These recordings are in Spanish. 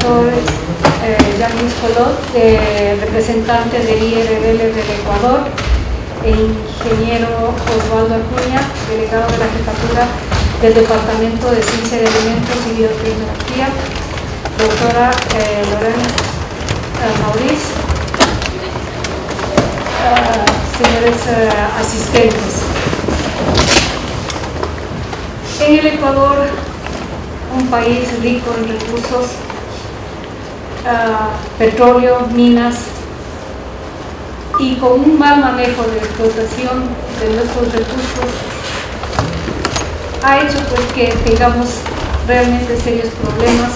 doctor Jean-Luis Colot, representante del IRBL del Ecuador, e ingeniero Osvaldo Acuña, delegado de la jefatura del Departamento de Ciencia de Alimentos y Biotecnología, doctora Lorena Maurice, señores asistentes. En el Ecuador, un país rico en recursos, petróleo, minas, y con un mal manejo de explotación de nuestros recursos, ha hecho pues que tengamos realmente serios problemas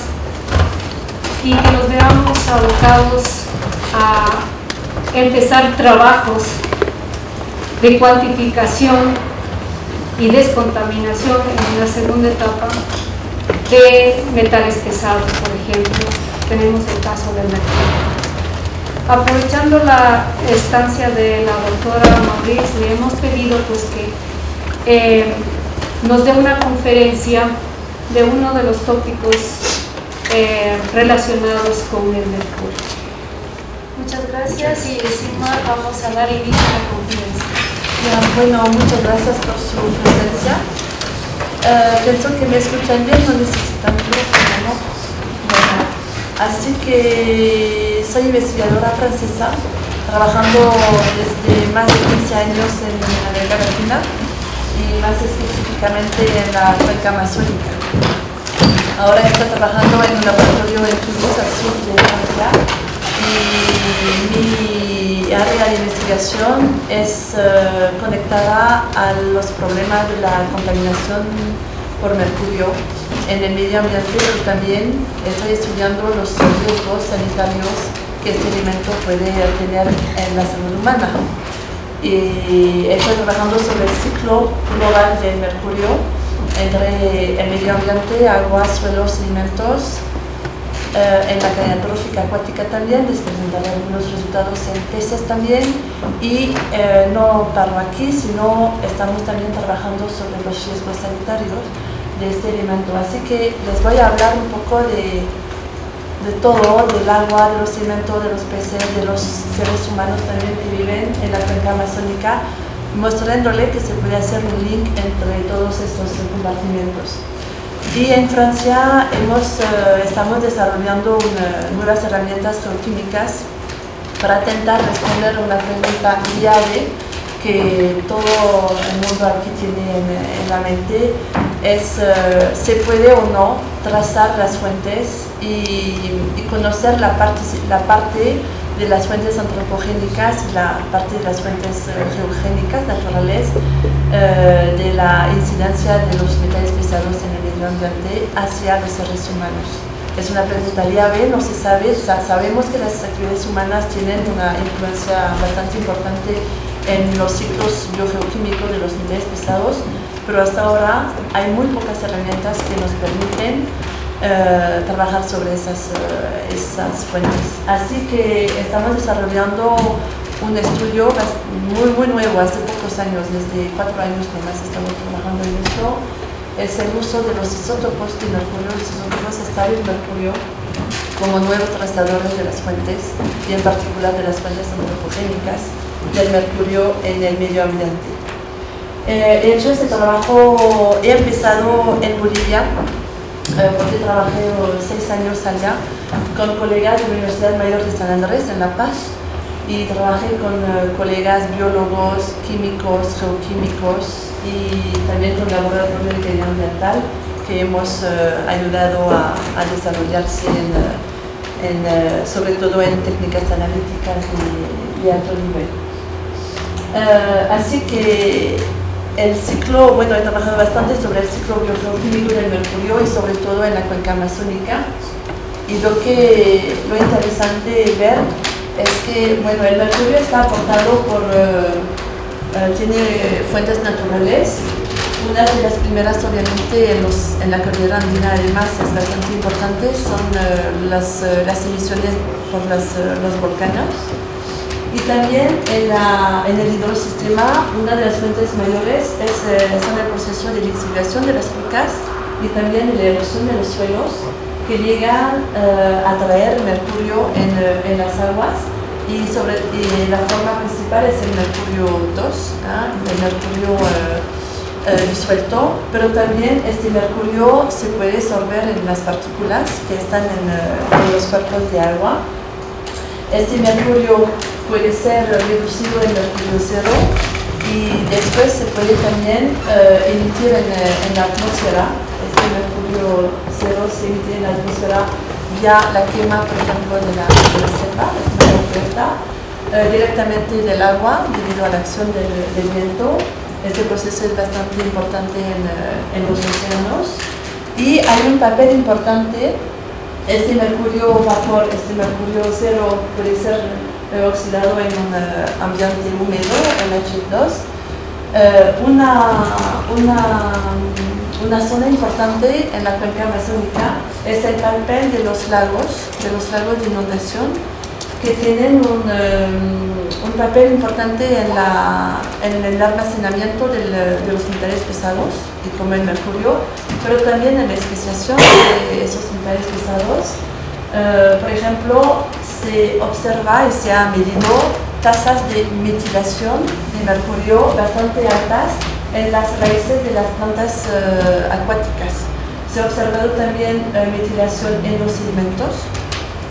y que nos veamos abocados a empezar trabajos de cuantificación y descontaminación en una segunda etapa de metales pesados, por ejemplo. Tenemos el caso del mercurio. Aprovechando la estancia de la doctora Maurice, le hemos pedido pues que nos dé una conferencia de uno de los tópicos relacionados con el mercurio. Muchas gracias y sin más vamos a dar inicio a la conferencia. Bueno, muchas gracias por su presencia. Pienso que me escuchan bien, no necesitan micrófono, ¿no? Bueno, así que soy investigadora francesa, trabajando desde más de 15 años en América Latina y más específicamente en la cuenca amazónica. Ahora estoy trabajando en un laboratorio en Toulouse, al sur de Francia, y mi área de investigación es conectada a los problemas de la contaminación por mercurio en el medio ambiente, pero también estoy estudiando los riesgos sanitarios que este elemento puede tener en la salud humana. Y estoy trabajando sobre el ciclo global del mercurio entre el medio ambiente, agua, suelos, alimentos, en la cadena trófica acuática también. Les presentaré algunos resultados en peces también, y no paro aquí, sino estamos también trabajando sobre los riesgos sanitarios de este elemento. Así que les voy a hablar un poco de todo, del agua, de los alimentos, de los peces, de los seres humanos también que viven en la cuenca amazónica, mostrándole que se puede hacer un link entre todos estos compartimentos. Y en Francia estamos desarrollando nuevas herramientas geoquímicas para intentar responder a una pregunta llave que todo el mundo aquí tiene en la mente, es ¿se puede o no trazar las fuentes y conocer la parte de las fuentes antropogénicas y la parte de las fuentes geogénicas naturales de la incidencia de los metales pesados en el medio ambiente hacia los seres humanos? Es una pregunta llave, no se sabe. Sabemos que las actividades humanas tienen una influencia bastante importante en los ciclos biogeoquímicos de los metales pesados, pero hasta ahora hay muy pocas herramientas que nos permiten trabajar sobre esas fuentes. Así que estamos desarrollando un estudio muy nuevo, hace pocos años, desde 4 años nomás estamos trabajando en esto. Es el uso de los isótopos de mercurio, los isótopos estables de mercurio, como nuevos trazadores de las fuentes, y en particular de las fuentes antropogénicas del mercurio en el medio ambiente. He hecho este trabajo, he empezado en Bolivia, porque trabajé 6 años allá con colegas de la Universidad Mayor de San Andrés en La Paz, y trabajé con colegas biólogos, químicos, geoquímicos, y también con laboratorios de ingeniería ambiental que hemos ayudado a desarrollarse sobre todo en técnicas analíticas de alto nivel. Así que el ciclo, bueno, he trabajado bastante sobre el ciclo biogeoquímico del mercurio y sobre todo en la cuenca amazónica, y lo interesante ver es que, bueno, el mercurio está aportado tiene fuentes naturales. Una de las primeras, obviamente, en la cordillera andina, además, es bastante importante, son las emisiones por los volcanes. Y también en el hidrosistema, una de las fuentes mayores es el proceso de lixiviación de las rocas y también la erosión de los suelos, que llegan a traer mercurio en las aguas y la forma principal es el mercurio 2, el mercurio disuelto, pero también este mercurio se puede disolver en las partículas que están en los cuerpos de agua. Este mercurio puede ser reducido en mercurio 0 y después se puede también emitir en la atmósfera. Este mercurio 0 se emite en la atmósfera vía la quema, por ejemplo, de la selva, directamente del agua debido a la acción del viento. Este proceso es bastante importante en los océanos y hay un papel importante. Este mercurio vapor, este mercurio 0 puede ser oxidado en un ambiente húmedo, NH2. Una zona importante en la cuenca amazónica es el papel de los lagos de inundación, que tienen un papel importante en el almacenamiento de los metales pesados, y como el mercurio, pero también en la especiación de esos metales pesados. Por ejemplo, se observa y se ha medido tasas de metilación de mercurio bastante altas en las raíces de las plantas acuáticas. Se ha observado también metilación en los sedimentos.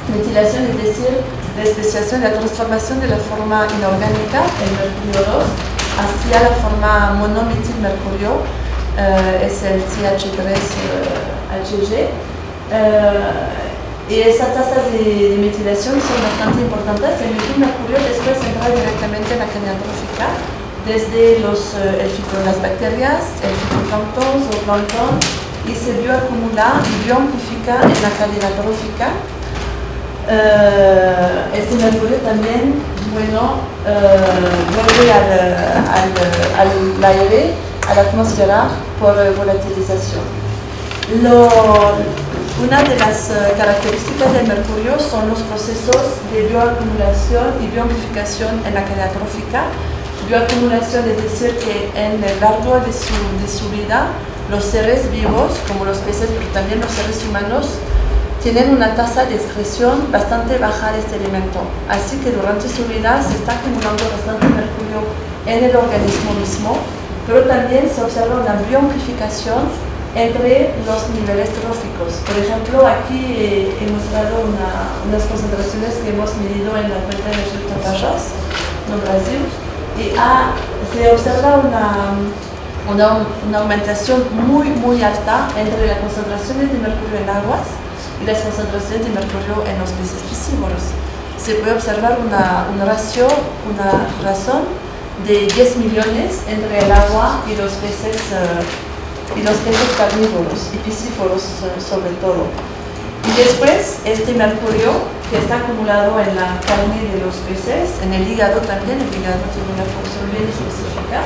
Metilación es decir, la especiación, la transformación de la forma inorgánica, el mercurio 2, hacia la forma monometilmercurio, es el CH3HG. Y esas tasas de metilación son bastante importantes. El metilmercurio después entra directamente en la cadena trófica, desde las bacterias, el fitoplancton, zooplancton, y se bioacumula y bioamplifica en la cadena trófica. Este mercurio también, vuelve al aire, a la atmósfera por volatilización. Una de las características del mercurio son los procesos de bioacumulación y bioamplificación en la cadena trófica. Bioacumulación es decir que en el largo de su vida, los seres vivos, como los peces, pero también los seres humanos, tienen una tasa de excreción bastante baja de este elemento. Así que durante su vida se está acumulando bastante mercurio en el organismo mismo, pero también se observa una bioamplificación entre los niveles tróficos. Por ejemplo, aquí he mostrado unas concentraciones que hemos medido en la cuenca de Río Tapajós, en Brasil, y se observa una aumentación muy alta entre las concentraciones de mercurio en aguas y las concentraciones de mercurio en los peces piscívoros. Se puede observar una razón de 10 millones entre el agua y los peces carnívoros y piscívoros sobre todo. Y después este mercurio que está acumulado en la carne de los peces, en el hígado también, el hígado tiene una función bien específica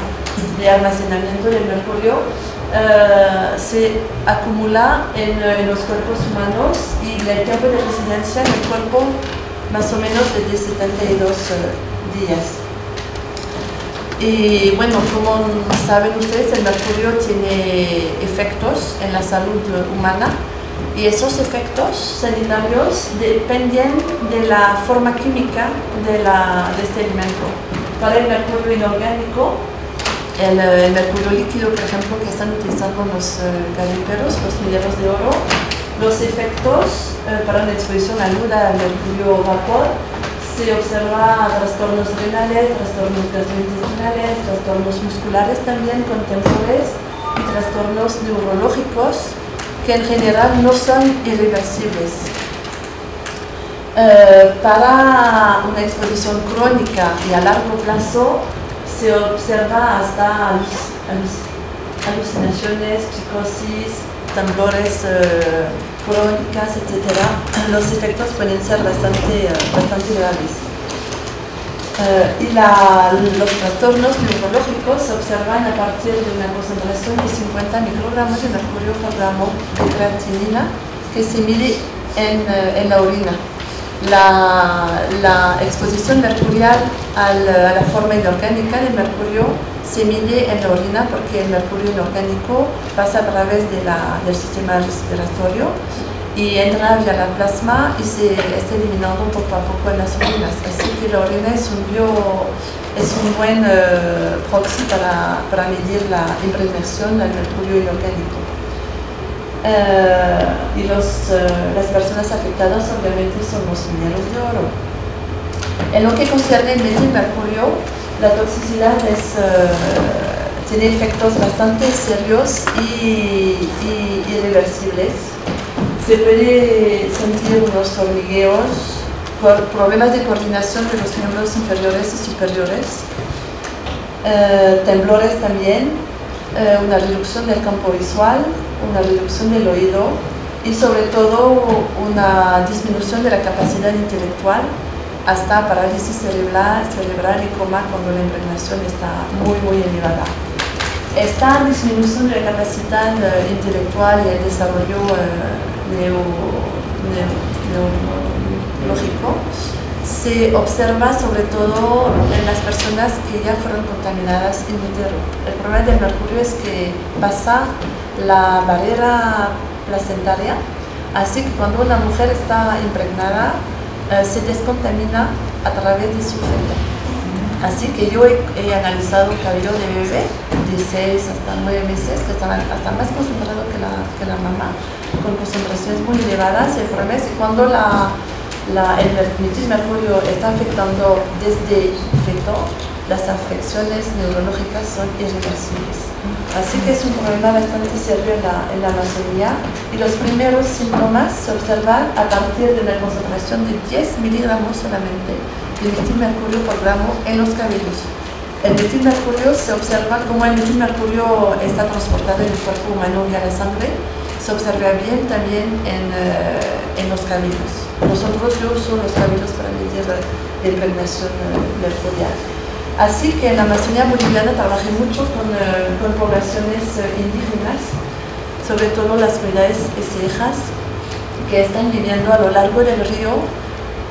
de almacenamiento del mercurio, se acumula en los cuerpos humanos y el tiempo de residencia en el cuerpo más o menos de 72 días. Y bueno, como saben ustedes, el mercurio tiene efectos en la salud humana y esos efectos sanitarios dependen de la forma química de este elemento. Para el mercurio inorgánico, el mercurio líquido, por ejemplo, que están utilizando los galíperos, los mineros de oro, los efectos para una exposición aguda al mercurio vapor, se observa trastornos renales, trastornos gastrointestinales, trastornos musculares también contempores y trastornos neurológicos que en general no son irreversibles. Para una exposición crónica y a largo plazo se observa hasta alucinaciones, psicosis, temblores crónicas, etc. Los efectos pueden ser bastante graves. Y los trastornos neurológicos se observan a partir de una concentración de 50 microgramos de mercurio por gramo de creatinina que se mide en la orina. La exposición mercurial a la forma inorgánica del mercurio se mide en la orina porque el mercurio inorgánico pasa a través del sistema respiratorio y entra vía la plasma y se está eliminando poco a poco en las urinas. Así que la orina es un buen proxy para medir la impregnación del mercurio inorgánico. Y las personas afectadas obviamente son los mineros de oro. En lo que concierne el metilmercurio, la toxicidad tiene efectos bastante serios y irreversibles. Se puede sentir unos hormigueos, problemas de coordinación de los miembros inferiores y superiores, temblores también, una reducción del campo visual, una reducción del oído y sobre todo una disminución de la capacidad intelectual hasta parálisis cerebral y coma cuando la impregnación está muy elevada. Esta disminución de la capacidad intelectual y el desarrollo neurológico se observa sobre todo en las personas que ya fueron contaminadas in utero. El problema del mercurio es que pasa la barrera placentaria, así que cuando una mujer está impregnada se descontamina a través de su feto. Así que yo he analizado cabello de bebé de 6 hasta 9 meses, que están hasta más concentrado que la mamá, con concentraciones muy elevadas. El problema es que cuando el metilmercurio está afectando desde feto, las afecciones neurológicas son irreversibles. Así que es un problema bastante serio en la Amazonía y los primeros síntomas se observan a partir de una concentración de 10 miligramos solamente de metilmercurio por gramo en los cabellos. El metilmercurio se observa como el metilmercurio está transportado en el cuerpo humano vía la sangre, se observa bien también en los cabellos. Nosotros yo uso los cabellos para medir la impregnación mercurial. Así que en la Amazonía boliviana trabajé mucho con poblaciones indígenas, sobre todo las comunidades cejas, que están viviendo a lo largo del río.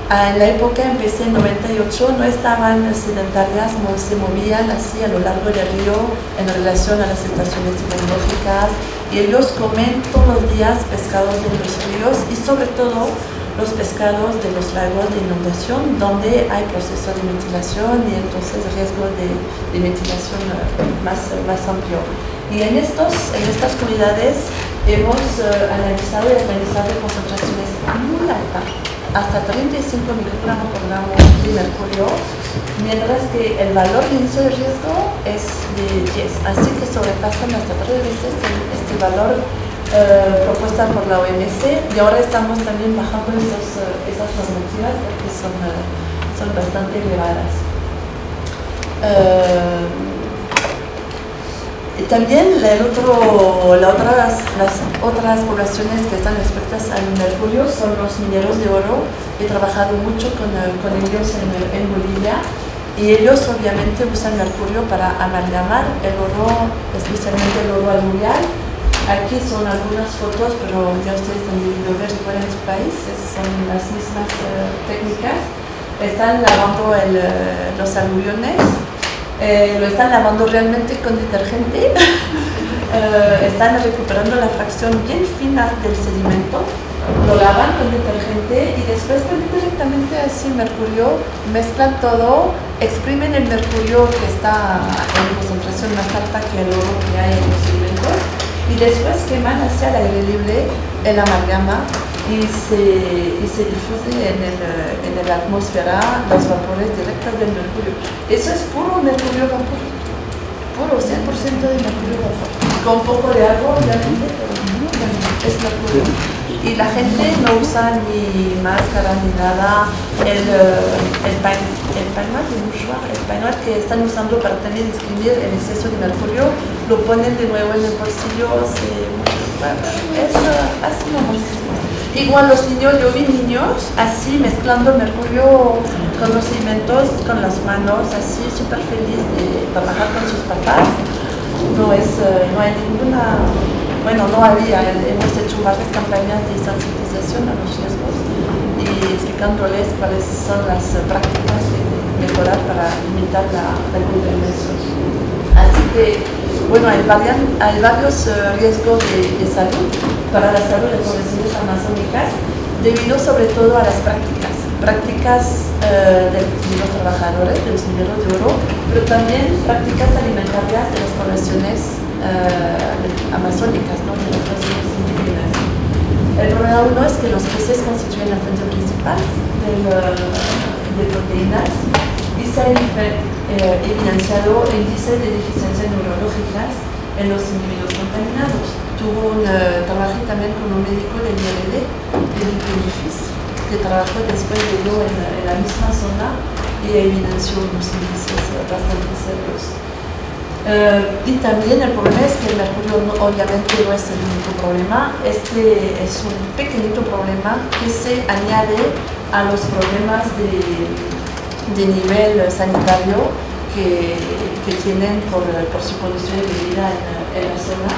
En la época empecé en 98, no estaban sedentarias, no se movían así a lo largo del río en relación a las estaciones hidrológicas y ellos comen todos los días pescados de los ríos y sobre todo los pescados de los lagos de inundación donde hay proceso de metilación y entonces riesgo de metilación más amplio. Y en estas comunidades hemos analizado y analizado concentraciones muy altas, hasta 35 miligramos por gramo de mercurio, mientras que el valor de inicio de riesgo es de 10, así que sobrepasan hasta 3 veces este valor propuesta por la OMS y ahora estamos también bajando esas normativas porque son bastante elevadas. Y también las otras poblaciones que están expuestas al mercurio son los mineros de oro. He trabajado mucho con ellos en Bolivia y ellos obviamente usan mercurio para amalgamar el oro, especialmente el oro alluvial. Aquí son algunas fotos, pero ya ustedes han debido ver igual en su país, son las mismas técnicas. Están lavando los aluviones. Lo están lavando realmente con detergente, están recuperando la fracción bien fina del sedimento, lo lavan con detergente y después ponen directamente así mercurio, mezclan todo, exprimen el mercurio que está en concentración más alta que el oro que hay en los sedimentos y después queman hacia el aire libre el amalgama y se difuse en la atmósfera los vapores directos del mercurio. Eso es puro mercurio vapor, puro 100% de mercurio vapor, con un poco de agua obviamente, pero es mercurio. Y la gente no usa ni máscara ni nada, el pañuelo de mouchoir, el pañuelo que están usando para también exprimir el exceso de mercurio, lo ponen de nuevo en el bolsillo, es así nomás. Igual los niños, yo vi niños así mezclando mercurio con los sedimentos, con las manos, así súper feliz de trabajar con sus papás. No hay ninguna, bueno, no había, hemos hecho varias campañas de sensibilización a los riesgos y explicándoles cuáles son las prácticas de mejorar para limitar la contaminación. Así que bueno, hay varios riesgos de salud para la salud de las poblaciones amazónicas, debido sobre todo a las prácticas de los trabajadores, de los mineros de oro, pero también prácticas alimentarias de las poblaciones amazónicas, ¿no? De las poblaciones indígenas. El problema uno es que los peces constituyen la fuente principal de proteínas y se ha evidenciado índices de deficiencias neurológicas en los individuos contaminados. Trabajé también con un médico del IRD, del IPIFIS, que trabajó después de yo en la misma zona y evidenció unos índices bastante serios. Y también el problema es que el mercurio obviamente no es el único problema. Este es un pequeñito problema que se añade a los problemas de nivel sanitario que tienen por su condición de vida en la zona.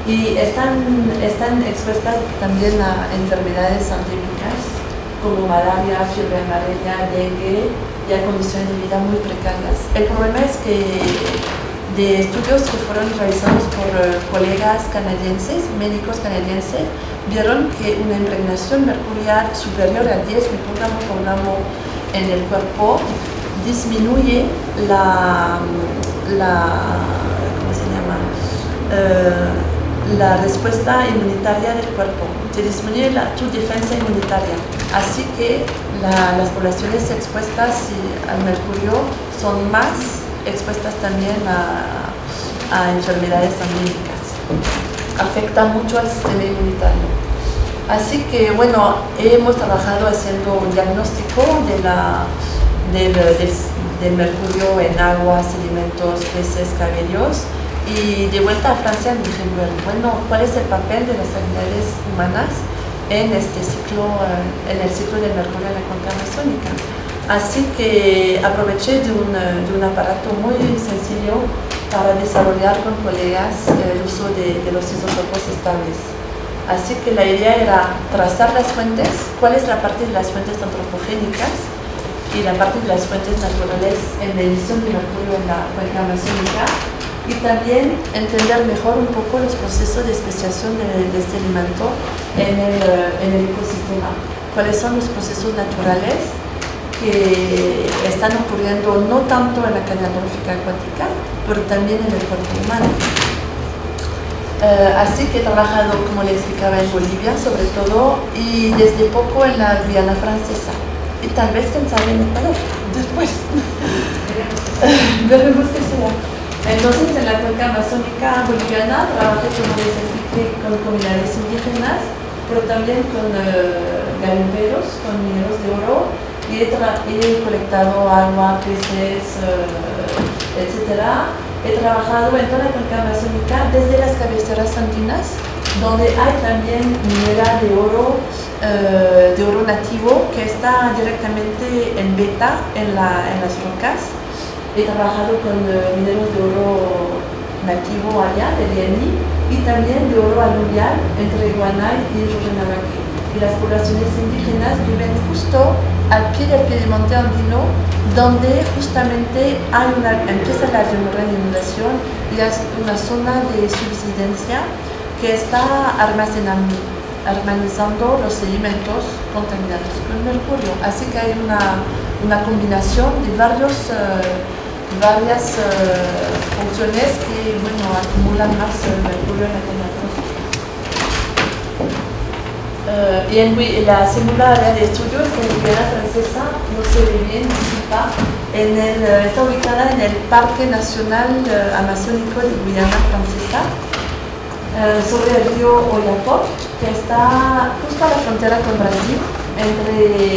Y están expuestas también a enfermedades endémicas como malaria, fiebre amarilla, dengue y a condiciones de vida muy precarias. El problema es que de estudios que fueron realizados por colegas canadienses, médicos canadienses, vieron que una impregnación mercurial superior a 10 microgramos por gramo en el cuerpo disminuye la respuesta inmunitaria del cuerpo, te disminuye tu defensa inmunitaria. Así que las poblaciones expuestas al mercurio son más expuestas también a enfermedades endémicas. Afecta mucho al sistema inmunitario. Así que bueno, hemos trabajado haciendo un diagnóstico del mercurio en agua, sedimentos, peces, cabellos. Y de vuelta a Francia me dije, bueno, ¿cuál es el papel de las sanidades humanas en este ciclo, en el ciclo del mercurio en la cuenca amazónica? Así que aproveché de un aparato muy sencillo para desarrollar con colegas el uso de los isótopos estables. Así que la idea era trazar las fuentes, cuál es la parte de las fuentes antropogénicas y la parte de las fuentes naturales en la emisión de mercurio en la cuenca amazónica, y también entender mejor un poco los procesos de especiación de este alimento en el ecosistema. Cuáles son los procesos naturales que están ocurriendo no tanto en la cadena trófica acuática, pero también en el cuerpo humano. Así que he trabajado, como les explicaba, en Bolivia sobre todo, y desde poco en la Guayana Francesa. Y tal vez, quién sabe, en Ecuador, después. Veremos qué será. Entonces, en la cuenca amazónica boliviana trabajé, como les expliqué, con comunidades indígenas, pero también con garimperos, con mineros de oro, y he colectado agua, peces, etc. He trabajado en toda la cuenca amazónica, desde las cabeceras andinas, donde hay también minera de oro nativo que está directamente en beta en las rocas. He trabajado con mineros de oro nativo allá, de Lieni, y también de oro aluvial entre Guanay y Rurrenabaque. Y las poblaciones indígenas viven justo al pie del piedemonte andino, donde justamente empieza la inundación y es una zona de subsistencia que está almacenando los sedimentos contaminados con mercurio. Así que hay una combinación de varias funciones que acumulan más mercurio en la cadena trófica. Y en la segunda área de estudios de la Guayana Francesa, no se ve bien, está ubicada en el Parque Nacional Amazónico de Guayana Francesa, sobre el río Oyapock, que está justo a la frontera con Brasil, entre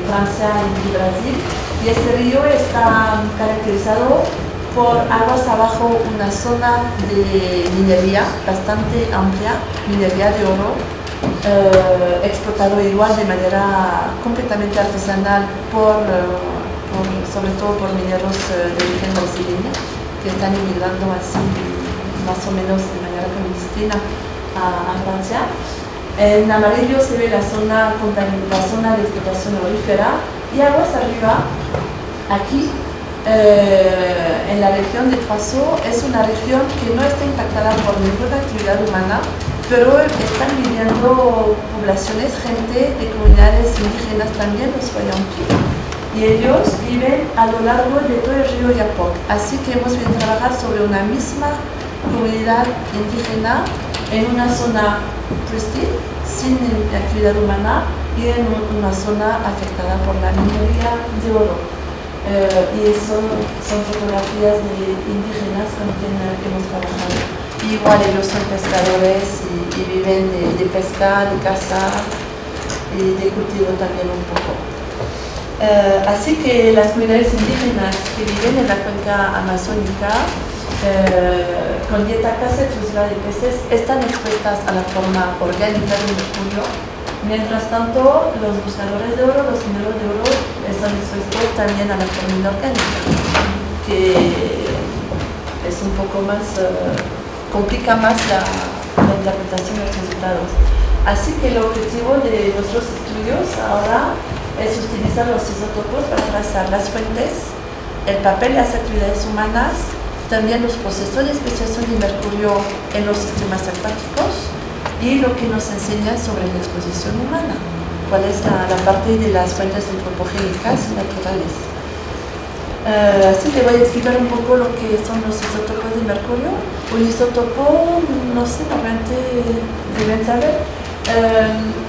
Francia y Brasil. Y este río está caracterizado por aguas abajo una zona de minería bastante amplia, minería de oro, explotado igual de manera completamente artesanal sobre todo por mineros de origen brasileño, que están emigrando así más o menos de manera clandestina a Francia. En amarillo se ve la zona de explotación aurífera, y aguas arriba, aquí, en la región de Troisseau es una región que no está impactada por ninguna actividad humana, pero están viviendo poblaciones, gente de comunidades indígenas también, los Wayampi, y ellos viven a lo largo de todo el río Yapoc. Así que hemos venido a trabajar sobre una misma comunidad indígena en una zona pristine, sin actividad humana, y en una zona afectada por la minería de oro. Y son fotografías de indígenas con quienes hemos trabajado. Igual ellos son pescadores y viven de pescar, de cazar y de cultivo también un poco. Así que las comunidades indígenas que viven en la cuenca amazónica con dieta casi exclusiva de peces están expuestas a la forma orgánica del mercurio. Mientras tanto, los buscadores de oro, los mineros de oro, están expuestos también a la forma inorgánica, que es un poco más, complica más la interpretación de los resultados. Así que el objetivo de nuestros estudios ahora es utilizar los isótopos para trazar las fuentes, el papel de las actividades humanas, también los procesos de especiación de mercurio en los sistemas acuáticos y lo que nos enseña sobre la exposición humana, cuál es la parte de las fuentes antropogénicas y naturales. Así que voy a explicar un poco lo que son los isótopos de mercurio. Un isótopo, no sé, normalmente deben saber.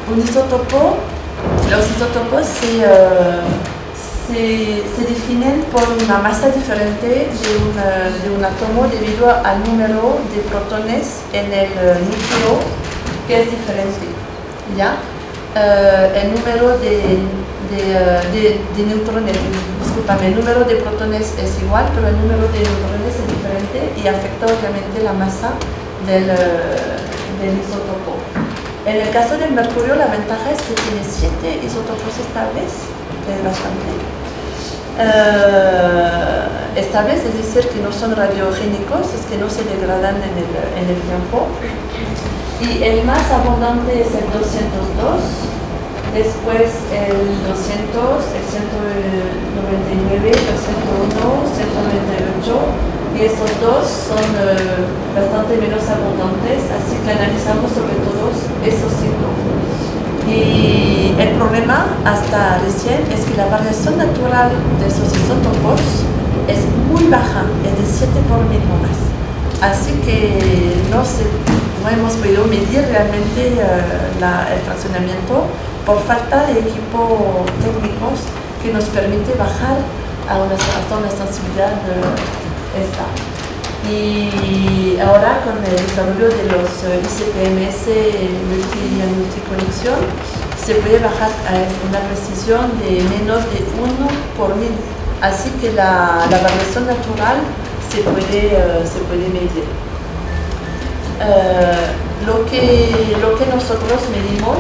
Los isótopos se definen por una masa diferente de un átomo debido al número de protones en el núcleo, que es diferente, ¿ya? El número de neutrones, discúlpame, el número de protones es igual, pero el número de neutrones es diferente y afecta obviamente la masa del isótopo. En el caso del mercurio, la ventaja es que tiene 7 isótopos estables, que es bastante. Estables, es decir, que no son radiogénicos, es que no se degradan en el tiempo. Y el más abundante es el 202, después el 200, el 199, el 101, 198, y esos dos son bastante menos abundantes, así que analizamos sobre todos esos 5. Y el problema hasta recién es que la variación natural de esos isótopos es muy baja, es de 7 por 1000 molas. Así que no hemos podido medir realmente el fraccionamiento por falta de equipo técnicos que nos permite bajar hasta una sensibilidad esta. Y ahora con el desarrollo de los ICP-MS multiconexión se puede bajar a una precisión de menos de 1 por 1000. Así que la variación natural se puede medir. Lo que nosotros medimos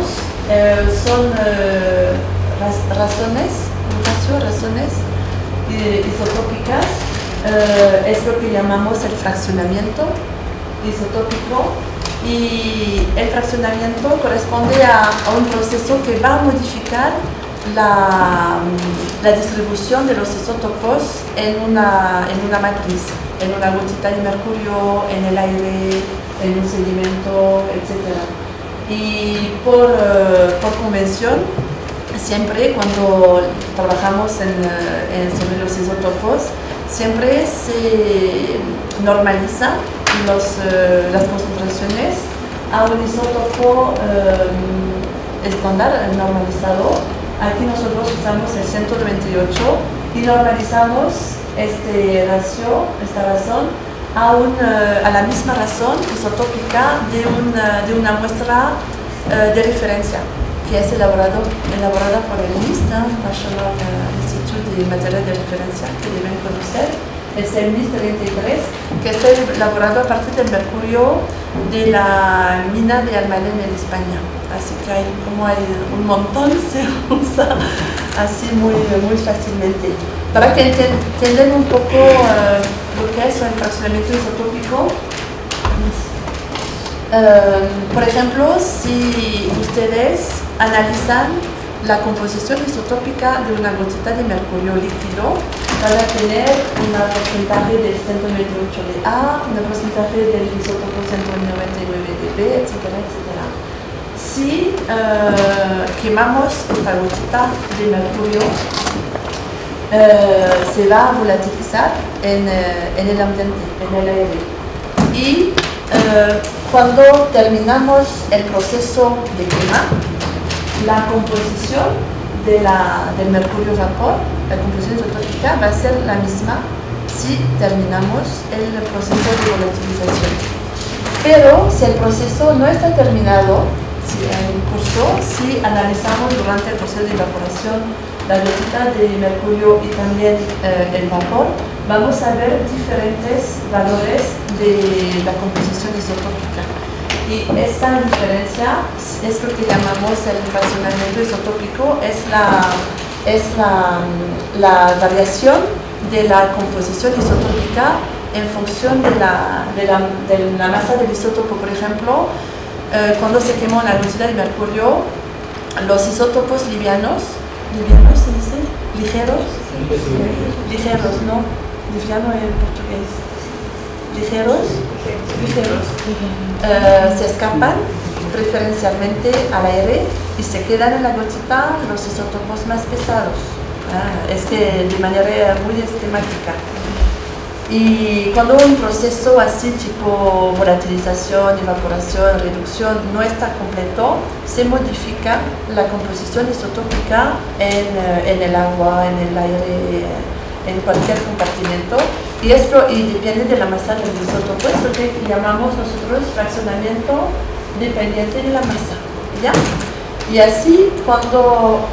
son razones isotópicas, es lo que llamamos el fraccionamiento isotópico, y el fraccionamiento corresponde a un proceso que va a modificar la distribución de los isótopos en una matriz, en una gotita de mercurio, en el aire, en un sedimento, etc. Y por convención, siempre cuando trabajamos sobre los isótopos, siempre se normaliza las concentraciones a un isótopo estándar normalizado. Aquí nosotros usamos el 198 y normalizamos esta razón a la misma razón isotópica de una muestra de referencia, que es elaborada por el NIST, National Institute de Material de Referencia, que deben conocer. Es el NIST 33, que está elaborado a partir del mercurio de la mina de Almalén en España. Así que hay un montón, se usa así muy fácilmente. Para que entiendan un poco lo que es el fraccionamiento isotópico, por ejemplo, si ustedes analizan la composición isotópica de una gotita de mercurio líquido, van a tener un porcentaje del 128 de A, un porcentaje del isótopo 199 de B, etcétera, etcétera. Si quemamos esta gotita de mercurio, se va a volatilizar en el ambiente, en el aire. Y cuando terminamos el proceso de quema, la composición del mercurio vapor, la composición isotópica, va a ser la misma si terminamos el proceso de volatilización. Pero si el proceso no está terminado, si hay un curso, si analizamos durante el proceso de evaporación la gotita de mercurio y también el vapor, vamos a ver diferentes valores de la composición isotópica. Y esta diferencia es lo que llamamos el fraccionamiento isotópico, es la variación de la composición isotópica en función de la masa del isótopo. Por ejemplo, cuando se quema una gotita de mercurio, los isótopos livianos se dice, ligeros, no, liviano en portugués, ligeros, se escapan preferencialmente al aire y se quedan en la gotita los isótopos más pesados. Es que de manera muy esquemática. Y cuando un proceso así tipo volatilización, evaporación, reducción no está completo, se modifica la composición isotópica en el agua, en el aire, en cualquier compartimento. Y esto depende de la masa del isótopo, es lo que llamamos nosotros fraccionamiento dependiente de la masa. ¿Ya? Y así cuando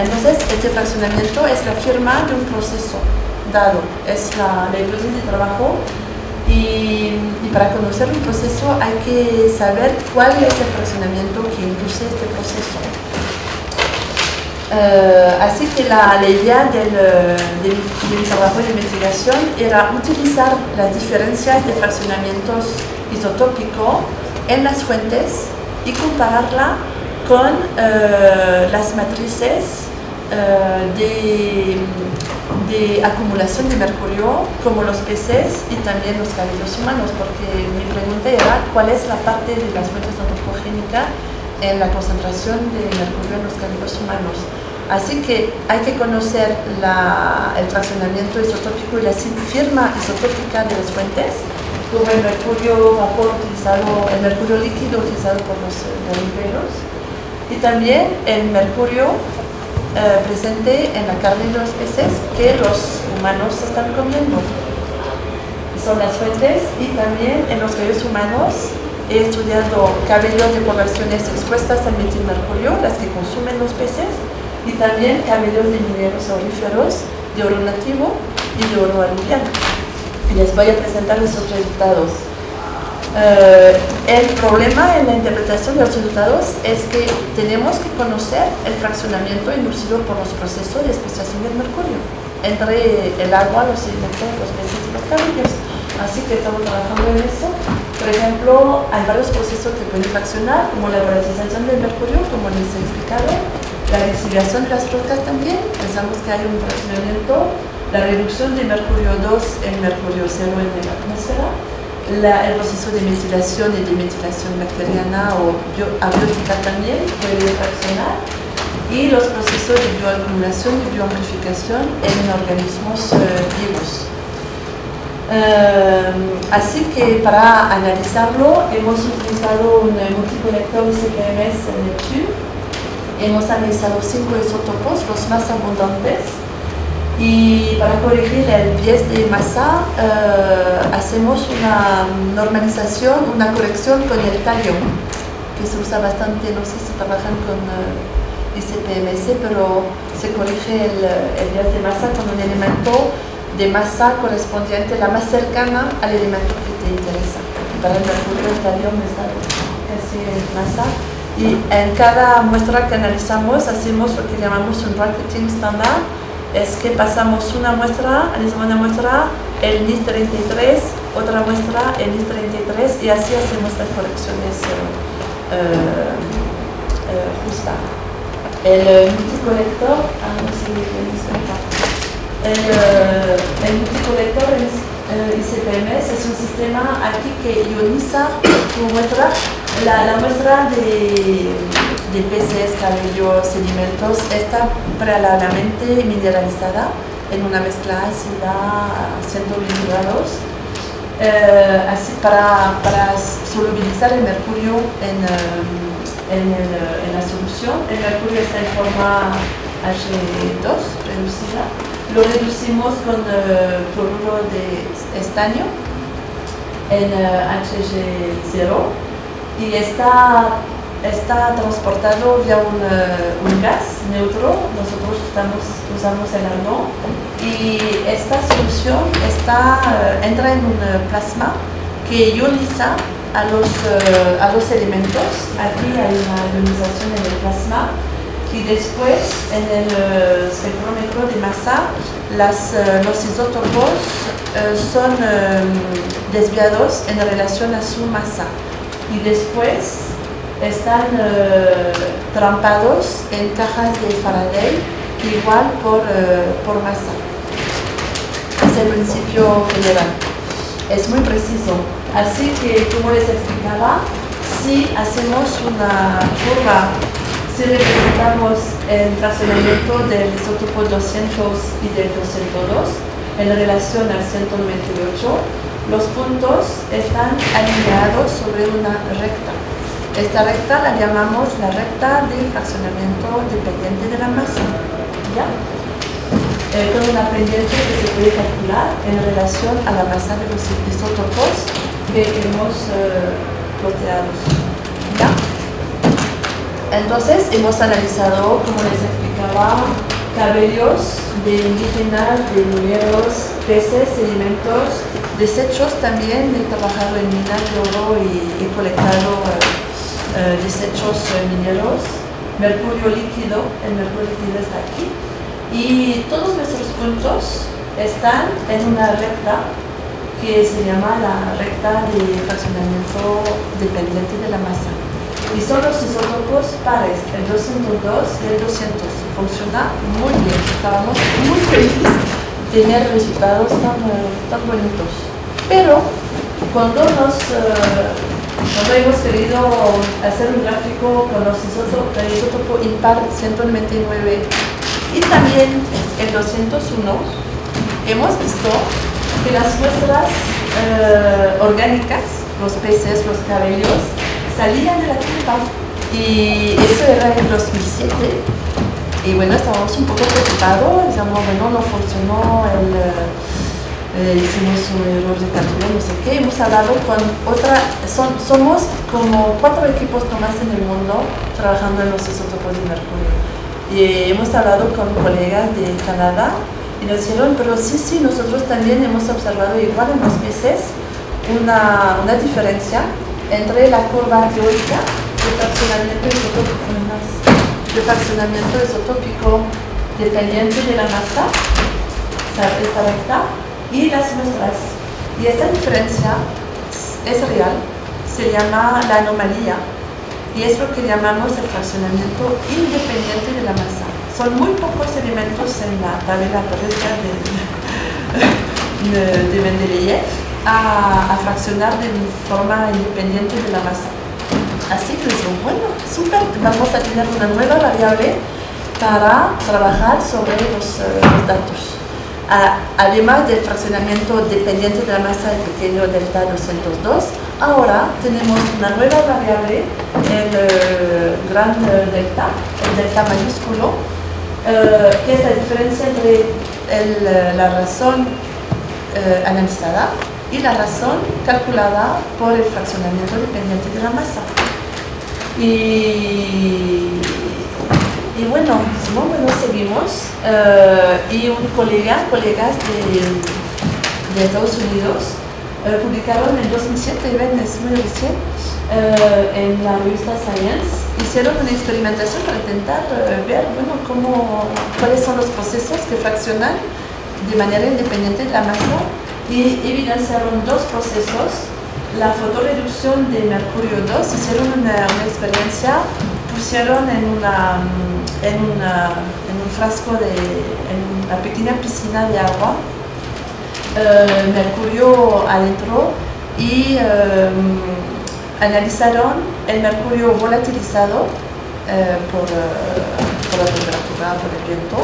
entonces este fraccionamiento es la firma de un proceso dado, es la hipótesis de trabajo y para conocer un proceso hay que saber cuál es el fraccionamiento que induce este proceso. Así que la idea de mi trabajo de investigación era utilizar las diferencias de fraccionamientos isotópicos en las fuentes y compararla con las matrices de acumulación de mercurio, como los peces y también los cabellos humanos, porque mi pregunta era cuál es la parte de las fuentes antropogénicas en la concentración de mercurio en los cabellos humanos. Así que hay que conocer el fraccionamiento isotópico y la firma isotópica de las fuentes, como el mercurio vapor utilizado, el mercurio líquido utilizado por los mamíferos, y también el mercurio presente en la carne de los peces que los humanos están comiendo. Son las fuentes, y también en los cabellos humanos he estudiado cabellos de poblaciones expuestas al metilmercurio, las que consumen los peces, y también cabellos de mineros auríferos de oro nativo y de oro aluvial. Y les voy a presentar esos resultados. El problema en la interpretación de los resultados es que tenemos que conocer el fraccionamiento inducido por los procesos de especiación del mercurio entre el agua, los sedimentos, los peces y los cabellos. Así que estamos trabajando en eso. Por ejemplo, hay varios procesos que pueden fraccionar, como la volatilización del mercurio, como les he explicado, la lixiviación de las rocas también. Pensamos que hay un fraccionamiento, la reducción de mercurio 2 en mercurio 0 en la atmósfera, el proceso de metilación y demetilación bacteriana o abiótica también puede fraccionar, y los procesos de bioacumulación y bioamplificación en organismos vivos. Así que para analizarlo hemos utilizado un multicolector ICP-MS Neptune. Hemos analizado 5 isótopos, los más abundantes. Y para corregir el bias de masa hacemos una normalización, una corrección con el talio, que se usa bastante, no sé si trabajan con ICP-MS, pero se corrige el bias de masa con un elemento de masa correspondiente, la más cercana al elemento que te interesa. Para el mercurio el talio me está casi en masa. Y en cada muestra que analizamos hacemos lo que llamamos un bracketing estándar. Es que pasamos una muestra, analizamos una muestra, el NIS 33, otra muestra, el NIS 33, y así hacemos las correcciones justas. El multicolector, no sé si El multicolector ICP-MS es un sistema aquí que ioniza tu muestra, la muestra de peces, cabellos, sedimentos, está previamente mineralizada en una mezcla ácida a 120 grados. Así para solubilizar el mercurio en la solución. El mercurio está en forma H2 reducida. Lo reducimos con cloruro de estaño en Hg0 y está transportado vía un gas neutro. Nosotros usamos el argón y esta solución entra en un plasma que ioniza a los elementos. Aquí hay una ionización en el plasma y después en el espectrómetro de masa los isótopos son desviados en relación a su masa y después están trampados en cajas de Faraday igual por masa. Es el principio general. Es muy preciso. Así que, como les explicaba, si hacemos una curva, si representamos el fraccionamiento del isótopo 200 y del 202 en relación al 198, los puntos están alineados sobre una recta. Esta recta la llamamos la recta de fraccionamiento dependiente de la masa, ¿ya? Con una pendiente que se puede calcular en relación a la masa de los isótopos que hemos ploteado, ¿ya? Entonces hemos analizado, como les explicaba, cabellos de indígenas, de mineros, peces, sedimentos, desechos también. He trabajado en minas de oro y he colectado desechos mineros, mercurio líquido. El mercurio líquido está aquí y todos nuestros puntos están en una recta que se llama la recta de fraccionamiento dependiente de la masa y son los isótopos pares, el 202 y el 200. Funciona muy bien, estábamos muy felices de tener resultados tan bonitos, pero cuando hemos querido hacer un gráfico con el isótopo impar 199 y también el 201, hemos visto que las muestras orgánicas, los peces, los cabellos, salían de la tierra. Y eso era en 2007. Y bueno, estábamos un poco preocupados, decíamos, bueno, no funcionó, hicimos un error de cálculo, no sé qué. Hemos hablado con somos como 4 equipos nomás en el mundo trabajando en los isótopos de mercurio. Y hemos hablado con colegas de Canadá y nos dijeron, pero sí, nosotros también hemos observado igual en los peces una diferencia entre la curva teórica de fraccionamiento isotópico dependiente de la masa, esta recta, y las muestras. Y esta diferencia es real, se llama la anomalía, y es lo que llamamos el fraccionamiento independiente de la masa. Son muy pocos elementos en la tabla periódica de Mendeleev a fraccionar de forma independiente de la masa. Así que bueno, súper, vamos a tener una nueva variable para trabajar sobre los datos. Además del fraccionamiento dependiente de la masa del pequeño delta 202, ahora tenemos una nueva variable, el gran delta, el delta mayúsculo, que es la diferencia entre la razón analizada y la razón calculada por el fraccionamiento dependiente de la masa. Y bueno, seguimos. Y colegas de Estados Unidos publicaron en 2007, ven, es muy recién, en la revista Science, hicieron una experimentación para intentar ver, cuáles son los procesos que fraccionan de manera independiente de la masa, y evidenciaron 2 procesos. La fotoreducción de mercurio 2, hicieron una experiencia pusieron en un frasco, en una pequeña piscina de agua, mercurio adentro, y analizaron el mercurio volatilizado por la temperatura, por el viento,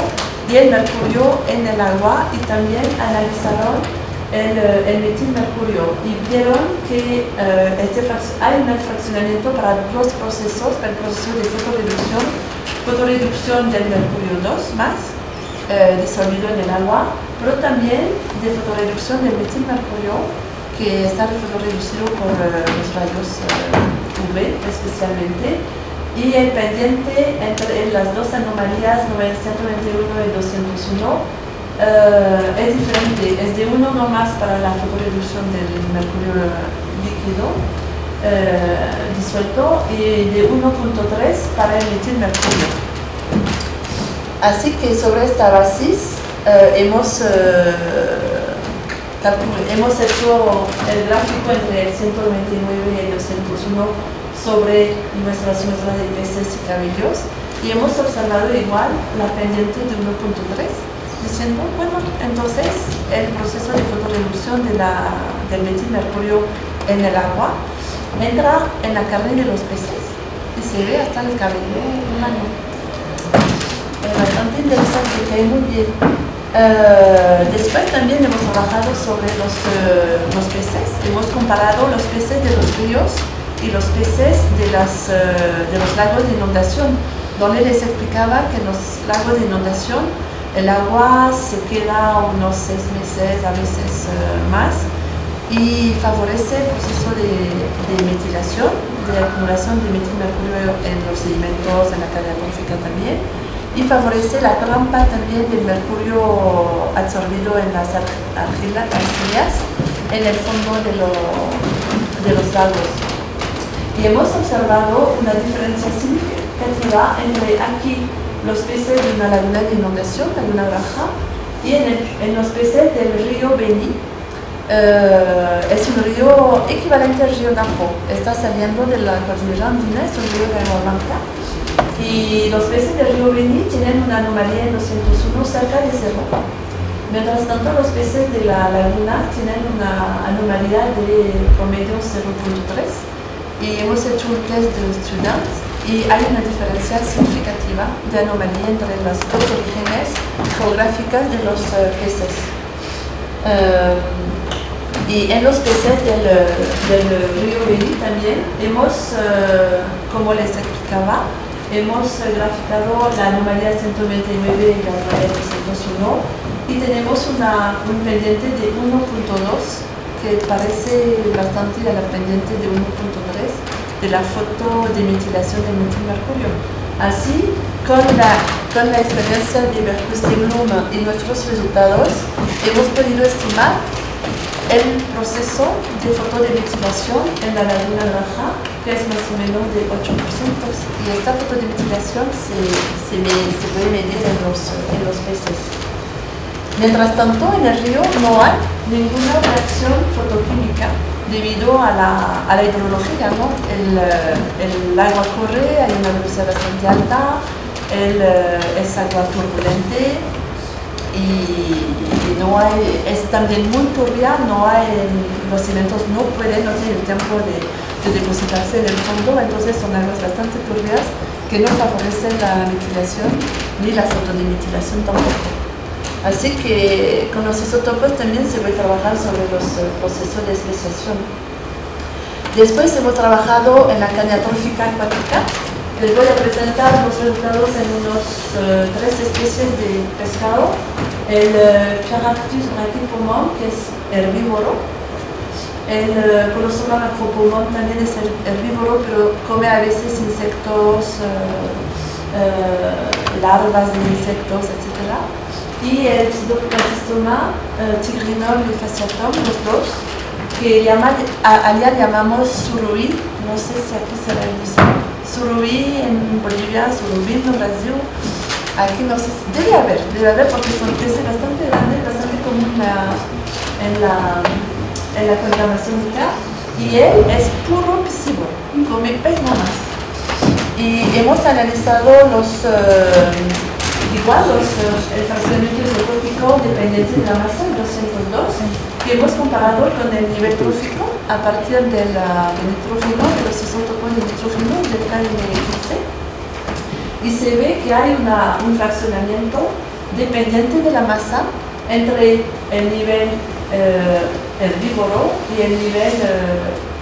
y el mercurio en el agua, y también analizaron el metilmercurio, y vieron que hay un fraccionamiento para dos procesos: el proceso de fotoreducción del mercurio 2 más disolvido en el agua, pero también de fotoreducción del metilmercurio, que está fotoreducido por los rayos UV especialmente, y el pendiente entre las dos anomalías 191 y 201 es diferente, es de 1 nomás para la fotoreducción del mercurio líquido disuelto, y de 1.3 para el metilmercurio. Así que sobre esta base hemos hecho el gráfico entre el 199 y el 201 sobre nuestras muestras de peces y cabellos, y hemos observado igual la pendiente de 1.3, diciendo, bueno, entonces el proceso de fotoreducción del metilmercurio en el agua entra en la carne de los peces y se ve hasta el cabello humano. Es bastante interesante, que es muy bien. Después también hemos trabajado sobre los peces. Hemos comparado los peces de los ríos y los peces de los lagos de inundación, donde les explicaba que en los lagos de inundación el agua se queda unos 6 meses, a veces más, y favorece el proceso de metilación, de acumulación de metilmercurio en los sedimentos, en la cadena trófica también, y favorece la trampa también del mercurio absorbido en las arcillas en el fondo de los lagos. Y hemos observado una diferencia significativa entre aquí los peces de una laguna de inundación, laguna baja, y en los peces del río Beni. Es un río equivalente al río Napo, está saliendo de la cordillera andina, es un río de agua blanca, y los peces del río Beni tienen una anomalía en 201 cerca de cero. Mientras tanto, los peces de la laguna tienen una anomalía de promedio 0.3, y hemos hecho un test de estudiantes y hay una diferencia significativa de anomalía entre las dos orígenes geográficas de los peces. Y en los peces del río Beni también hemos, como les explicaba, hemos graficado la anomalía 129 y la anomalía 201, y tenemos un pendiente de 1.2 que parece bastante a la pendiente de 1.3 de la foto de metilación del metilmercurio. Así, con la experiencia de Berkus-de-Blum y nuestros resultados, hemos podido estimar el proceso de fotodemetilación en la laguna baja, que es más o menos de 8%, y esta fotodemetilación se puede medir en los peces. Mientras tanto, en el río no hay ninguna reacción fotoquímica debido a la hidrología, ¿no? El agua corre, hay una velocidad bastante alta, es agua turbulente, y no hay, es también muy turbia, los cimientos no tienen el tiempo de depositarse en el fondo, entonces son aguas bastante turbias que no favorecen la metilación ni la fotodemetilación tampoco. Así que con los isótopos también se puede trabajar sobre los procesos de especiación. Después hemos trabajado en la caña trófica acuática. Les voy a presentar los resultados en unos 3 especies de pescado. El Caractus brachipomon, que es herbívoro. El Colosola macropomon también es herbívoro, pero come a veces insectos, larvas de insectos, etc. Y el Pseudoplasma tigrinol y fasciatum, los dos, que allá llamamos surubí, no sé si aquí será el mismo. Surubí en Bolivia, surubí en Brasil, aquí no sé, debe haber porque son peces bastante grandes, bastante común en la contaminación de acá, y él es puro piscívoro, come pez nomás. Y hemos analizado el fraccionamiento isotrópico dependiente de la masa, el 202, y hemos comparado con el nivel trófico a partir del nitrógeno, de los isótopos de nitrógeno del KN15. Y se ve que hay un fraccionamiento dependiente de la masa entre el nivel herbívoro y el nivel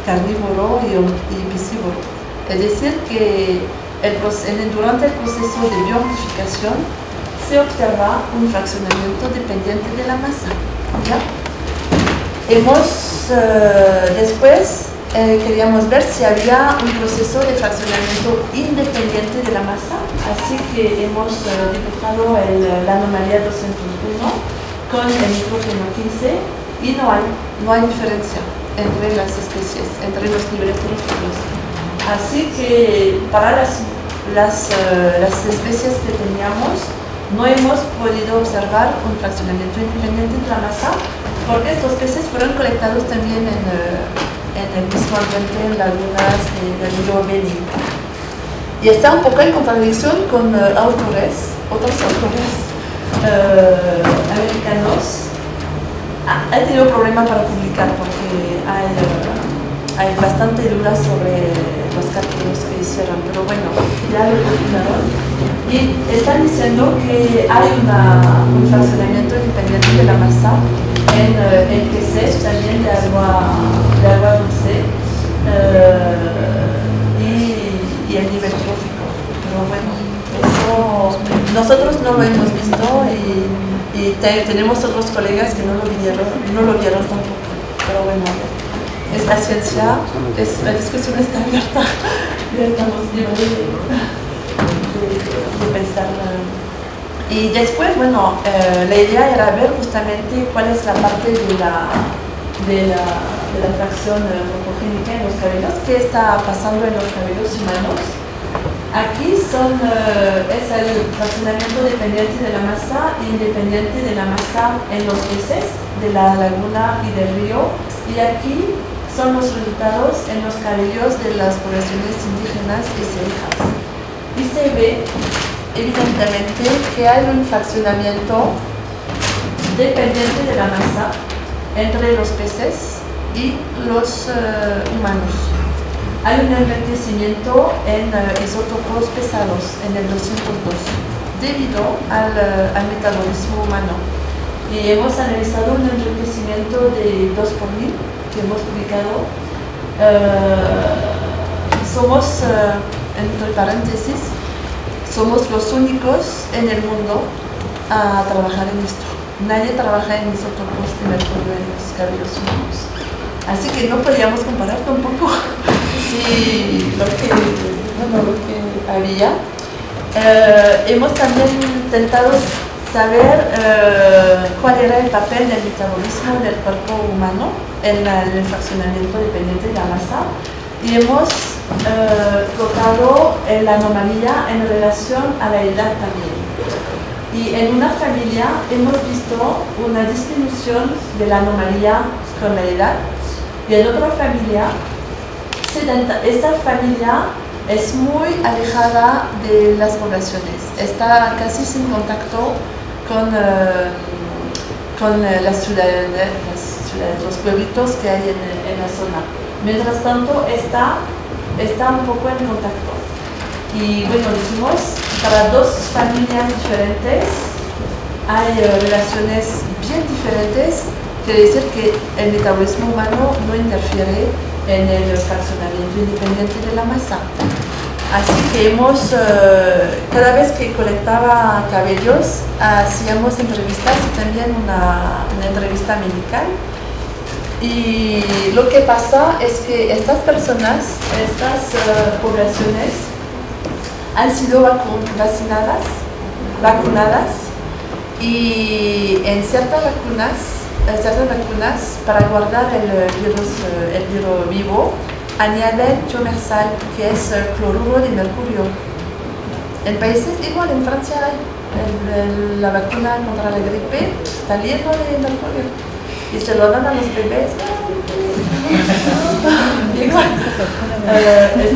carnívoro y piscívoro. Es decir, que durante el proceso de bioamplificación se observa un fraccionamiento dependiente de la masa. ¿Ya? Después queríamos ver si había un proceso de fraccionamiento independiente de la masa, así que hemos dibujado la anomalía 201 con el nitrógeno 15 y no hay diferencia entre las especies, entre los niveles tróficos. Así que para las especies que teníamos no hemos podido observar un fraccionamiento independiente de la masa, porque estos peces fueron colectados también en el mismo ambiente, en lagunas del río Beni. Y está un poco en contradicción con otros autores americanos. He tenido problemas para publicar porque hay bastante dudas sobre los cálculos que hicieron, pero bueno, ya lo publicaron. Y están diciendo que hay un fraccionamiento independiente de la masa en peces también de agua dulce y el nivel trófico. Pero bueno, eso nosotros no lo hemos visto y tenemos otros colegas que no lo vieron tampoco. Pero bueno, es la ciencia, la discusión está abierta. Estamos libres de pensar. Y después, bueno, la idea era ver justamente cuál es la parte de la fracción morfogénica en los cabellos, qué está pasando en los cabellos humanos. Aquí es el fraccionamiento dependiente de la masa e independiente de la masa en los peces de la laguna y del río. Y aquí son los resultados en los cabellos de las poblaciones indígenas y celtas. Y se ve evidentemente que hay un fraccionamiento dependiente de la masa entre los peces y los humanos. Hay un enriquecimiento en isótopos pesados en el 202 debido al metabolismo humano. Y hemos analizado un enriquecimiento de 2 por 1000 que hemos publicado. Somos, entre paréntesis, somos los únicos en el mundo a trabajar en esto. Nadie trabaja en isótopos de mercurio en los cabellos humanos. Así que no podíamos comparar tampoco lo que había. Hemos también intentado saber cuál era el papel del metabolismo del cuerpo humano en el fraccionamiento dependiente de la masa. Y hemos tocado la anomalía en relación a la edad también. Y en una familia hemos visto una disminución de la anomalía con la edad. Y en otra familia, esta familia es muy alejada de las poblaciones. Está casi sin contacto con las ciudades, los pueblitos que hay en la zona. Mientras tanto, está un poco en contacto. Y bueno, decimos, para dos familias diferentes hay relaciones bien diferentes. Quiere decir que el metabolismo humano no interfiere en el fraccionamiento independiente de la masa. Así que cada vez que colectaba cabellos, hacíamos entrevistas y también una entrevista medical. Y lo que pasa es que estas personas, estas poblaciones, han sido vacunadas y en ciertas vacunas para guardar el virus vivo añaden tiomersal, que es cloruro de mercurio. En países igual, en Francia hay la vacuna contra la gripe, está lleno de mercurio y se lo dan a los bebés. Igual.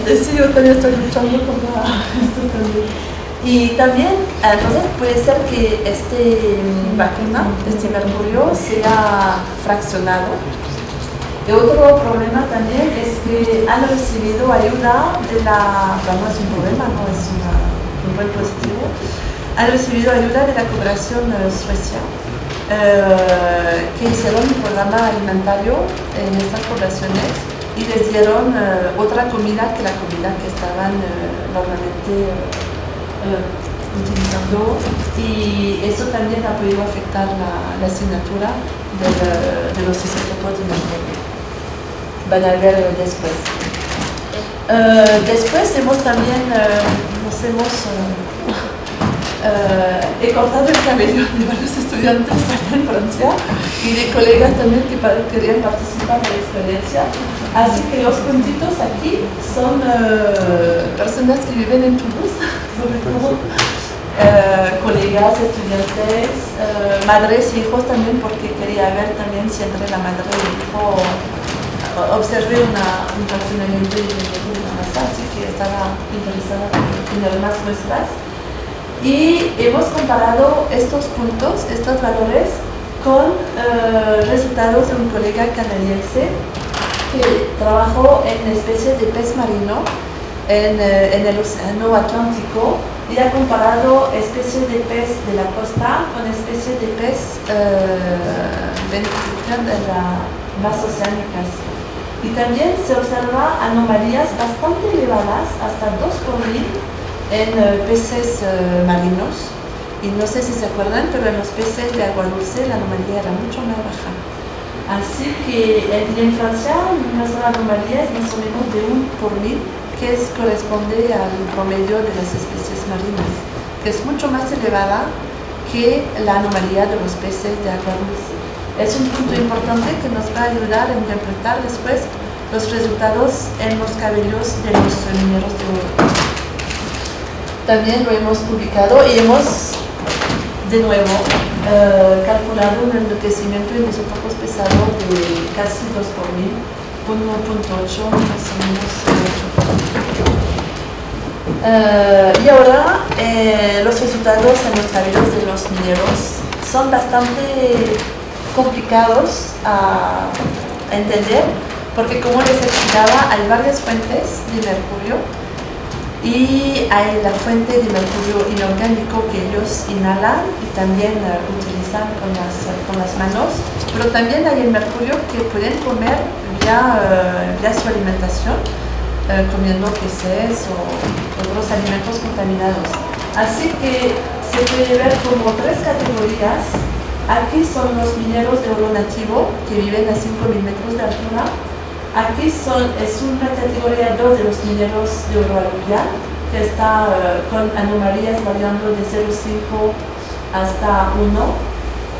Sí, yo también estoy luchando contra esto también. Y también, entonces puede ser que este vacuna, este mercurio, sea fraccionado. Y otro problema también es que han recibido ayuda de la, no es un problema, no es un buen positivo, han recibido ayuda de la cooperación Suecia, que hicieron un programa alimentario en estas poblaciones y les dieron otra comida que la comida que estaban normalmente utilizando, y eso también ha podido afectar la asignatura de los isótopos de mercurio. Van a ver después. Después hemos también, he cortado el cabello de varios estudiantes en Francia y de colegas también que querían participar en la experiencia. Así que los puntitos aquí son personas que viven en Toulouse, sobre todo colegas, estudiantes, madres y hijos también, porque quería ver también si entre la madre y el hijo observé un funcionamiento diferente de la masa, así que estaba interesada en tener más muestras. Y hemos comparado estos puntos, estos valores, con resultados de un colega canadiense que trabajó en especies de pez marino en el Océano Atlántico, y ha comparado especies de pez de la costa con especies de pez de las oceánicas. Y también se observa anomalías bastante elevadas, hasta 2 por 1000, en peces marinos. Y no sé si se acuerdan, pero en los peces de agua dulce la anomalía era mucho más baja. Así que en Francia nuestra anomalía es más o menos de 1 por 1000, que corresponde al promedio de las especies marinas, que es mucho más elevada que la anomalía de los peces de agua dulce. Es un punto importante que nos va a ayudar a interpretar después los resultados en los cabellos de los mineros de oro. También lo hemos publicado y hemos, de nuevo, calculado un enriquecimiento en isótopos pesados de casi 2 por 1000, 1.8 más o menos. Y ahora los resultados en los cabellos de los mineros son bastante complicados a entender, porque como les explicaba, hay varias fuentes de mercurio y hay la fuente de mercurio inorgánico que ellos inhalan y también utilizan con las manos, pero también hay el mercurio que pueden comer vía su alimentación, comiendo peces o otros alimentos contaminados. Así que se puede ver como 3 categorías. Aquí son los mineros de oro nativo que viven a 5000 metros de altura. Aquí es una categoría 2 de los mineros de oro aluvial, que está con anomalías variando de 0,5 hasta 1.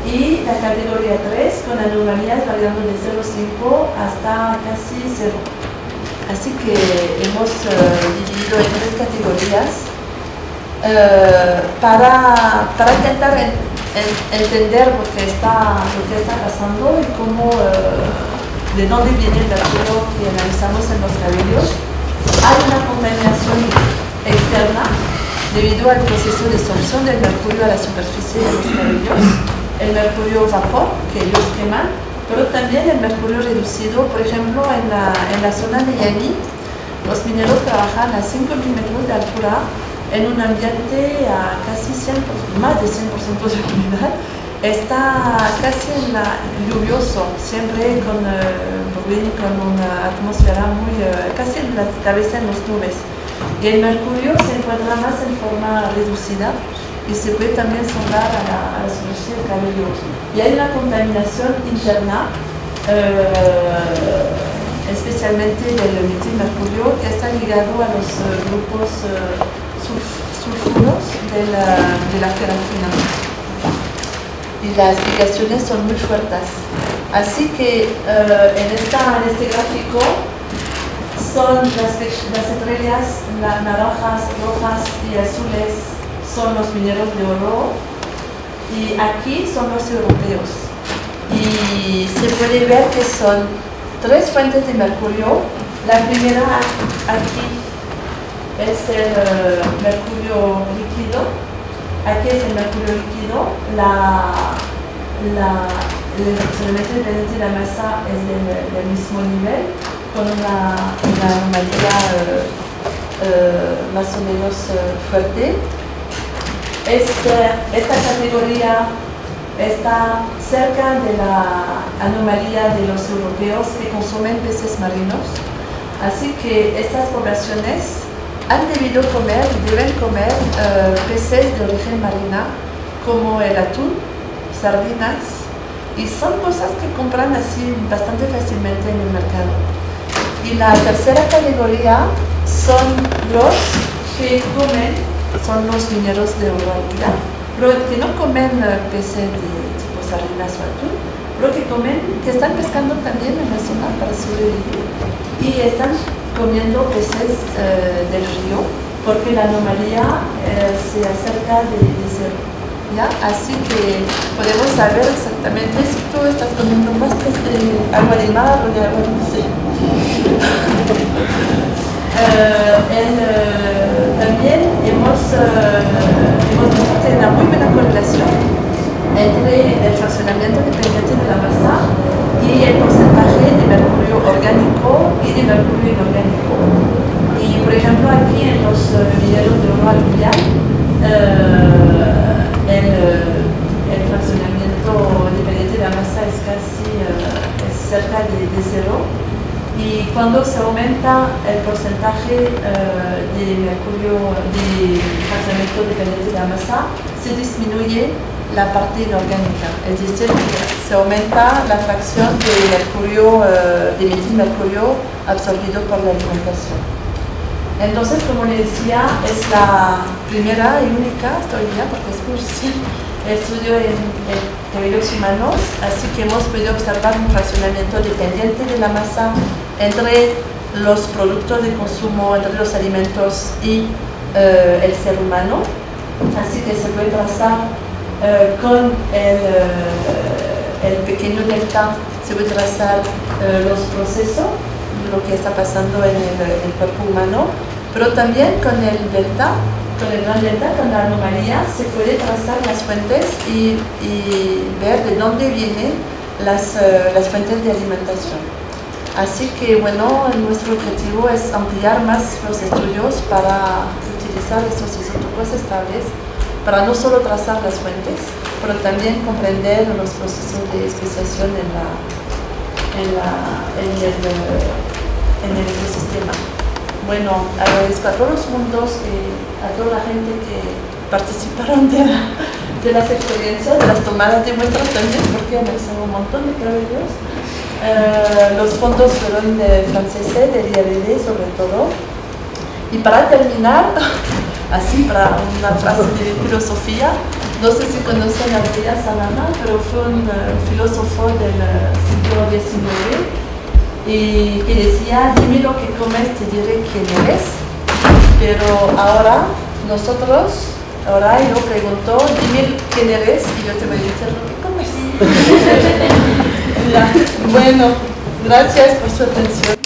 Y la categoría 3 con anomalías variando de 0,5 hasta casi 0. Así que hemos dividido en 3 categorías para intentar entender lo que está pasando y cómo, de dónde viene el mercurio que analizamos en los cabellos. Hay una contaminación externa debido al proceso de absorción del mercurio a la superficie de los cabellos, el mercurio vapor que ellos queman, pero también el mercurio reducido. Por ejemplo, en la zona de Yani, los mineros trabajan a 5000 metros de altura en un ambiente a casi 100%, más de 100% de humedad. Está casi lluvioso, siempre con una atmósfera muy, casi en la cabeza en las nubes. Y el mercurio se encuentra más en forma reducida y se puede también soldar a la superficie del cabello. Y hay una contaminación interna, especialmente del metilmercurio, que está ligado a los grupos sulfuros de la queratina. Y las ligaciones son muy fuertes. Así que en este gráfico son las estrellas naranjas, rojas y azules son los mineros de oro, y aquí son los europeos. Y se puede ver que son 3 fuentes de mercurio La primera aquí es el mercurio líquido. Aquí es el mercurio líquido. El funcionamiento dependiente de la masa es del mismo nivel, con una anomalía más o menos fuerte. Esta categoría está cerca de la anomalía de los europeos que consumen peces marinos. Así que estas poblaciones han debido comer y deben comer peces de origen marina, como el atún, sardinas, y son cosas que compran así bastante fácilmente en el mercado. Y la tercera categoría son los que comen, son los mineros de agua vida, pero que no comen peces de tipo sardinas o atún, pero que están pescando también en la zona para sobrevivir y están comiendo peces del río porque la anomalía se acerca de cero. ¿Ya? Así que podemos saber exactamente si tú estás comiendo más agua de mar o de agua dulce. También hemos visto que hay una muy buena correlación entre el fraccionamiento dependiente de la masa y el porcentaje de mercurio orgánico y de mercurio inorgánico. Y por ejemplo aquí en los mineros de oro aluvial, el fraccionamiento dependiente de la masa es cerca de cero, y cuando se aumenta el porcentaje de mercurio de fraccionamiento dependiente de la masa, se disminuye la parte inorgánica, es decir, se aumenta la fracción de mercurio, de metilmercurio absorbido por la alimentación. Entonces, como les decía, es la primera y única, hasta hoy día, porque es muy reciente, estudio en cabellos humanos, así que hemos podido observar un fraccionamiento dependiente de la masa entre los productos de consumo, entre los alimentos y el ser humano. Así que se puede trazar con el pequeño delta, se puede trazar los procesos, lo que está pasando en el cuerpo humano, pero también con el delta, con el gran delta, con la anomalía, se puede trazar las fuentes y ver de dónde vienen las fuentes de alimentación. Así que bueno, nuestro objetivo es ampliar más los estudios para utilizar estos isótopos estables, para no solo trazar las fuentes, pero también comprender los procesos de especiación en el ecosistema. Bueno, agradezco a todos los mundos y a toda la gente que participaron de las experiencias, de las tomadas de muestras también, porque analizamos un montón de cabellos. Los fondos fueron de franceses, de IRD sobre todo. Y para terminar, así para una frase de filosofía, no sé si conocen a Abdel Salama, pero fue un filósofo del siglo XIX, y que decía: dime lo que comes, te diré quién eres. Pero ahora nosotros, ahora yo pregunto: dime quién eres y yo te voy a decir lo que comes. Bueno, gracias por su atención.